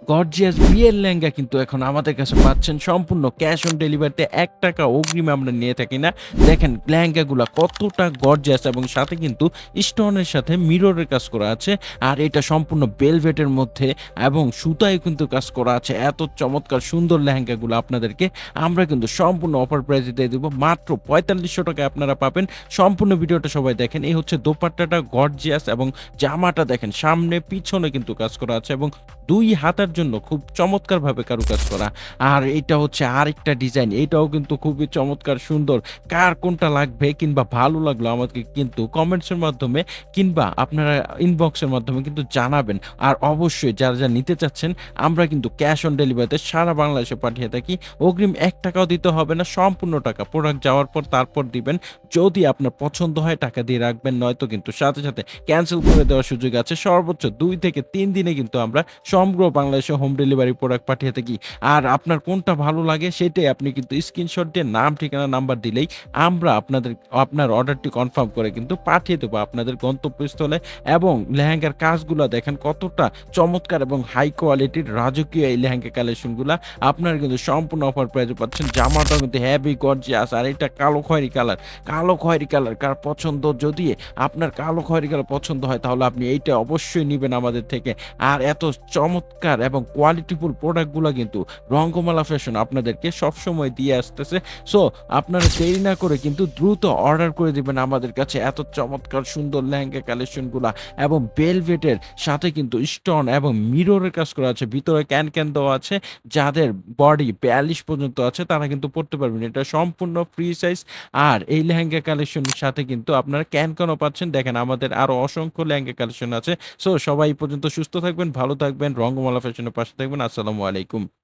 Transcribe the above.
Gorgeous বিয়ের লেহেঙ্গা কিন্তু এখন আমাদের কাছে পাচ্ছেন সম্পূর্ণ ক্যাশ অন ডেলিভারিতে ৳১ অগ্রিম আমরা নিয়ে থাকি না। দেখেন লেহেঙ্গাগুলা কতটা গর্জিয়াস এবং সাথে কিন্তু স্টোনের সাথে মিররের কাজ করা আছে। আর এটা সম্পূর্ণ ভেলভেটের মধ্যে এবং সুতায় কিন্তু কাজ করা আছে। এত চমৎকার সুন্দর লেহেঙ্গাগুলো আপনাদেরকে আমরা কিন্তু সম্পূর্ণ অফার প্রাইসে দিয়ে দিব। মাত্র ৳৪৫০০ আপনারা পাবেন। সম্পূর্ণ ভিডিওটা সবাই দেখেন। এই হচ্ছে দোপাট্টাটা গর্জিয়াস এবং জামাটা দেখেন সামনে পিছনে কিন্তু কাজ করা আছে এবং ২ হাতার জন্য খুব চমৎকারভাবে কারুকাজ করা। আর এটা হচ্ছে আরেকটা ডিজাইন। এটাও কিন্তু খুবই চমৎকার সুন্দর। কার কোনটা লাগবে কিংবা ভালো লাগলো আমাকে কিন্তু কমেন্টসের মাধ্যমে কিংবা আপনারা ইনবক্সের মাধ্যমে কিন্তু জানাবেন। আর অবশ্যই যারা নিতে চাচ্ছেন আমরা কিন্তু ক্যাশ অন ডেলিভারিতে সারা বাংলাদেশে পাঠিয়ে থাকি। অগ্রিম ৳১ দিতে হবে না, সম্পূর্ণ টাকা প্রোডাক্ট যাওয়ার পর তারপর দিবেন। যদি আপনার পছন্দ হয় টাকা দিয়ে রাখবেন, নয়তো কিন্তু সাথে, সাথে ক্যানসেল করে দেওয়ার সুযোগ আছে। সর্বোচ্চ ২ থেকে ৩ দিনে কিন্তু আমরা সমগ্র বাংলাদেশে হোম ডেলিভারি প্রোডাক্ট পাঠিয়ে থাকি। আর আপনার কোনটা ভালো লাগে সেটাই আপনি কিন্তু স্ক্রিনশট দিয়ে নাম, ঠিকানা, নাম্বার দিলেই আমরা আপনার অর্ডারটি কনফার্ম করে কিন্তু পাঠিয়ে দেব আপনাদের গন্তব্যস্থলে। এবং লেহেঙ্গার কাজগুলা দেখেন কতটা চমৎকার এবং হাই কোয়ালিটির রাজকীয় এই লেহেঙ্গা কালেকশনগুলা আপনারা কিন্তু সম্পূর্ণ অফার প্রাইসে পাচ্ছেন। জামাটাও কিন্তু হেভি গর্জিয়াস আর এটা কালো খয়েরি কালার। কালো খয়েরি কালার কার পছন্দ, যদি আপনার কালো খয়েরি কালার পছন্দ হয় তাহলে আপনি এইটা অবশ্যই নিবেন আমাদের থেকে। আর এত চমৎকার এবং কোয়ালিটিফুল প্রোডাক্টগুলা কিন্তু রঙ্গমালা ফ্যাশন আপনাদেরকে সবসময় দিয়ে আসতেছে। সো আপনারা দেরি না করে কিন্তু দ্রুত অর্ডার করে দিবেন আমাদের কাছে এত চমৎকার সুন্দর লেহেঙ্গা কালেকশনগুলা এবং ভেলভেটের সাথে কিন্তু স্টোন এবং মিররের কাজ করা আছে। ভিতরে ক্যান দেওয়া আছে। যাদের বডি ৪২ পর্যন্ত আছে তারা কিন্তু পড়তে পারবেন। এটা সম্পূর্ণ ফ্রি সাইজ। আর এই লেহেঙ্গা কালেকশনের সাথে কিন্তু আপনারা ক্যানও পাচ্ছেন। দেখেন আমাদের আরো অসংখ্য লেহেঙ্গা কালেকশন আছে। সো সবাই এই পর্যন্ত সুস্থ থাকবেন, ভালো থাকবেন, রঙ্গমালা ফ্যাশনের পাশে থাকবেন। আসসালামু আলাইকুম।